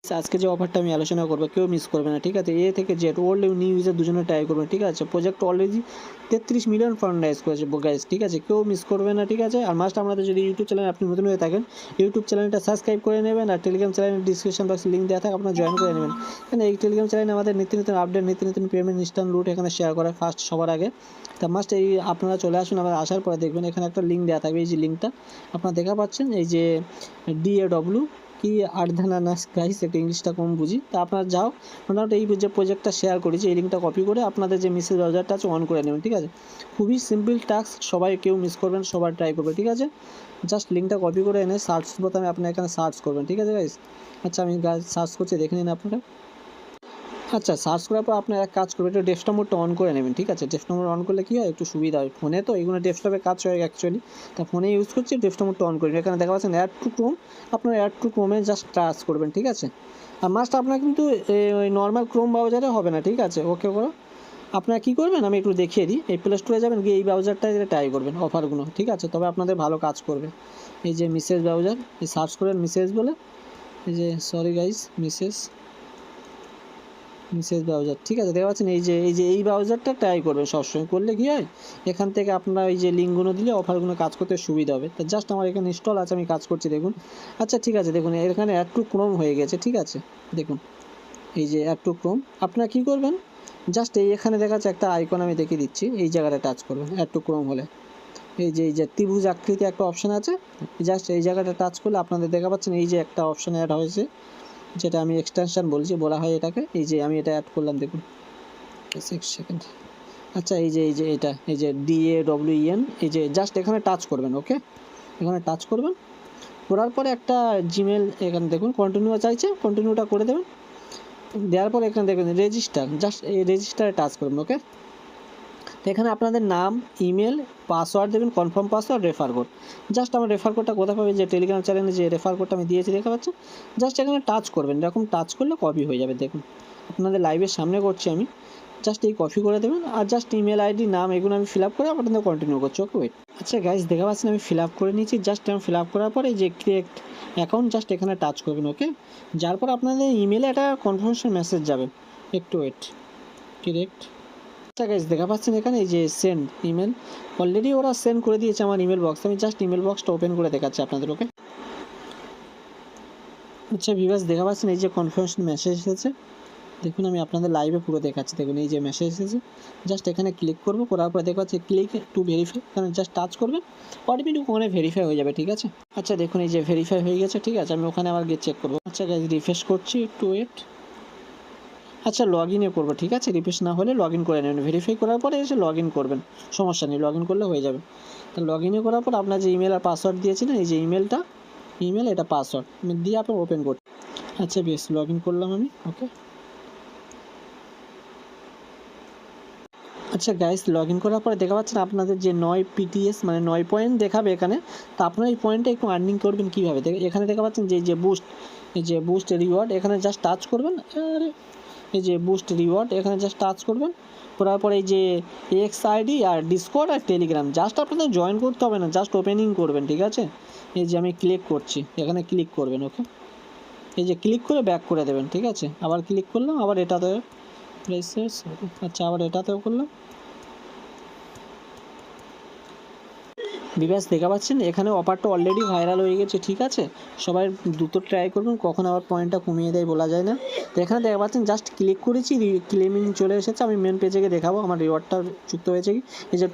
আজকে যে অফারটা আমি আলোচনা করবো কেউ মিস করবে না, ঠিক আছে? এ থেকে জেড ওল্ড এবং নিউ ইউজার দুজনে ট্রাই করবেন, ঠিক আছে? Project already 33 million fund rise করেছে গাইস, ঠিক আছে? কেউ মিস করবে না, ঠিক আছে? আর মাস্ট আমাদের যদি ইউটিউব চ্যানেল আপনি নতুন হয়ে থাকেন, ইউটিউব চ্যানেলটা সাবস্ক্রাইব করে নেবেন, আর টেলিগ্রাম চ্যানেলের ডিসক্রিপশন বক্সে লিঙ্ক দেওয়া থাকে, আপনারা জয়েন করে নেবেন। কারণ এই টেলিগ্রাম চ্যানেলে আমাদের নিত্য নতুন আপডেট, নিত্য নতুন পেমেন্ট, ইনস্ট্যান্ট লুট এখানে শেয়ার করে ফার্স্ট সবার আগে। তা মাস্ট এই আপনারা চলে আসুন, আবার আসার পরে দেখবেন এখানে একটা লিঙ্ক দেওয়া থাকবে, এই যে লিঙ্কটা আপনারা দেখা পাচ্ছেন, এই যে DAW কি আর্ধানানাস গাইস, একটু ইংলিশটা কম বুঝি। তা আপনারা যাও, মোটামুটি এই যে প্রজেক্টটা শেয়ার করেছি এই লিঙ্কটা কপি করে আপনাদের যে মেসেজ ব্রাউজারটা আছে অন করে নেবেন, ঠিক আছে? খুবই সিম্পল টাস্ক, সবাই কেউ মিস করবেন, সবাই ট্রাই করবে, ঠিক আছে? জাস্ট লিঙ্কটা কপি করে এনে সার্চ বোতামে আপনি এখানে সার্চ করবেন, ঠিক আছে গাইস? আচ্ছা আমি সার্চ করছি, দেখে নিন আপনারা। আচ্ছা সার্চ করার পর আপনার এক কাজ করবেন, একটু ডেস্কটপ মোডটা অন করে নেবেন, ঠিক আছে? ডেস্কটপ মোড অন করলে কী হয়, একটু সুবিধা হয়। ফোনে তো এগুলো ডেস্কটপে কাজ হয় অ্যাকচুয়ালি, তা ফোনে ইউজ করছি, ডেস্কটপ মোডটা অন করি। এখানে দেখা পাচ্ছেন অ্যাড টু ক্রোম, আপনার অ্যাড টু ক্রোমে জাস্ট টাচ করবেন, ঠিক আছে? আর মাস্ট আপনার কিন্তু ওই নর্মাল ক্রোম ব্রাউজারে হবে না, ঠিক আছে? ওকে করো। আপনারা কী করবেন আমি একটু দেখিয়ে দিই, এই প্লে স্টোরে যাবেন, গিয়ে এই ব্রাউজারটা ট্রাই করবেন অফারগুলো, ঠিক আছে? তবে আপনাদের ভালো কাজ করবে। এই যে মিসেস ব্রাউজার, এই সার্চ করেন মিসেস বলে, এই যে সরি গাইস মিসেস ব্রাউজার, ঠিক আছে? দেখা পাচ্ছেন এই ব্রাউজারটা ট্রাই করবেন সবসময়, করলে কী হয় এখান থেকে আপনার এই যে লিঙ্কগুলো দিলে অফারগুলো কাজ করতে সুবিধা হবে। তো জাস্ট আমার এখানে ইনস্টল আছে, আমি কাজ করছি দেখুন। আচ্ছা ঠিক আছে, দেখুন এখানে অ্যাড টু ক্রোম হয়ে গেছে, ঠিক আছে? দেখুন এই যে অ্যাড টু ক্রোম, আপনারা কী করবেন, জাস্ট এখানে দেখা যাচ্ছে একটা আইকন আমি দেখিয়ে দিচ্ছি, এই জায়গাটা টাচ করবেন অ্যাড টু ক্রোম হলে। এই যে ত্রিভুজ আকৃতি একটা অপশান আছে, জাস্ট এই জায়গাটা টাচ করলে আপনাদের দেখা পাচ্ছেন এই যে একটা অপশান অ্যাড হয়েছে, যেটা আমি এক্সটেনশন বলা হয় এটাকে। এই যে আমি এটা অ্যাড করলাম, দেখুন 1 সেকেন্ড। আচ্ছা এই যে এটা, এই যে DAWEN, এই যে জাস্ট এখানে টাচ করবেন, ওকে? এখানে টাচ করবেন, করার পরে একটা জিমেল এখানে দেখুন কন্টিনিউ চাইছে, কন্টিনিউটা করে দেবেন। দেওয়ার পরে এখানে দেখবেন রেজিস্টার, জাস্ট এই রেজিস্টারে টাচ করবেন, ওকে? তো এখানে আপনাদের নাম, ইমেল, পাসওয়ার্ড দেবেন, confirm password, refer code. Just আমার রেফার কোডটা কোথায় পাবে, যে টেলিগ্রাম চ্যানেলে যে রেফার কোডটা আমি দিয়েছি দেখা পাচ্ছেন, জাস্ট এখানে টাচ করবেন, এরকম টাচ করলে কপি হয়ে যাবে। দেখুন আপনাদের লাইভের সামনে করছি আমি, জাস্ট এই কপি করে দেবেন, আর জাস্ট ইমেল আইডি, নাম এগুলো আমি ফিল আপ করে আপনাদের কন্টিনিউ করছি, ওকে? ওয়েট। আচ্ছা গাইজ দেখা পাচ্ছেন আমি ফিল আপ করে নিয়েছি, জাস্ট আমি ফিল আপ করার পরে যে ক্রিয়েট অ্যাকাউন্ট, জাস্ট এখানে টাচ করবেন, ওকে? যার পর আপনাদের ইমেলে একটা কনফার্মেশন মেসেজ যাবে, একটু ওয়েট। ডিরেক্ট, আচ্ছা গাইজ দেখা পাচ্ছেন এখানে এই যে সেন্ড ইমেল, অলরেডি ওরা সেন্ড করে দিয়েছে আমার ইমেল বক্স, আমি জাস্ট ইমেল বক্সটা ওপেন করে দেখাচ্ছি আপনাদের, ওকে? আচ্ছা ভিউয়ার্স দেখা পাচ্ছেন এই যে কনফার্মেশন মেসেজ এসেছে, দেখুন আমি আপনাদের লাইভে পুরো দেখাচ্ছি। দেখুন এই যে মেসেজ এসেছে, জাস্ট এখানে ক্লিক করবো, করার পরে দেখা যাচ্ছে ক্লিক টু ভেরিফাই, এখানে জাস্ট টাচ করবেন, অটোমেটিক ওখানে ভেরিফাই হয়ে যাবে, ঠিক আছে? আচ্ছা দেখুন এই যে ভেরিফাই হয়ে গেছে, ঠিক আছে? আমি ওখানে আবার গিয়ে চেক করবো। আচ্ছা গাইজ রিফ্রেশ করছি, একটু ওয়েট। আচ্ছা লগ ইনে করবো, ঠিক আছে? রিফ্রেশ না হলে লগ ইন করে নেবেন, ভেরিফাই করার পরে এসে লগ ইন করবেন, সমস্যা নেই, লগ ইন করলে হয়ে যাবে। তো লগ ইনে করার পর আপনার যে ইমেল আর পাসওয়ার্ড দিয়েছিলেন, এই যে ইমেল এটা পাসওয়ার্ড দিয়ে আপনি ওপেন করুন। আচ্ছা বেশ, লগ ইন করলাম আমি, ওকে? আচ্ছা গাইস লগ ইন করার পরে দেখা পাচ্ছেন আপনাদের যে 9 PTS মানে 9 পয়েন্ট দেখাবে এখানে। তা আপনারা এই পয়েন্টটা একটু আর্নিং করবেন কীভাবে, এখানে দেখা পাচ্ছেন যে এই যে বুস্ট রিওয়ার্ড, এখানে জাস্ট টাচ করবেন, এই যে বুস্ট রিওয়ার্ড এখানে জাস্ট টাচ করবেন, করার পরে এই যে XID আর ডিসকর্ড আর টেলিগ্রাম, জাস্ট আপনাদের জয়েন করতে হবে না, জাস্ট ওপেনিং করবেন, ঠিক আছে? এই যে আমি ক্লিক করছি, এখানে ক্লিক করবেন, ওকে? এই যে ক্লিক করে ব্যাক করে দেবেন, ঠিক আছে? আবার ক্লিক করলাম, আবার এটাতে আচ্ছা আবার এটাতেও করলাম। বিভাস দেখা পাচ্ছেন এখানে অফারটা অলরেডি ভাইরাল হয়ে গেছে, ঠিক আছে? সবাই দ্রুত ট্রাই করবেন, কখন আবার পয়েন্টটা কমিয়ে দেয় বলা যায় না। তো এখানে দেখা পাচ্ছেন জাস্ট ক্লিক করেছি, ক্লেমিং চলে এসেছে, আমি মেন পেজে গিয়ে দেখাবো আমার রিওয়ার্ডটা যুক্ত হয়েছে কি। এই যে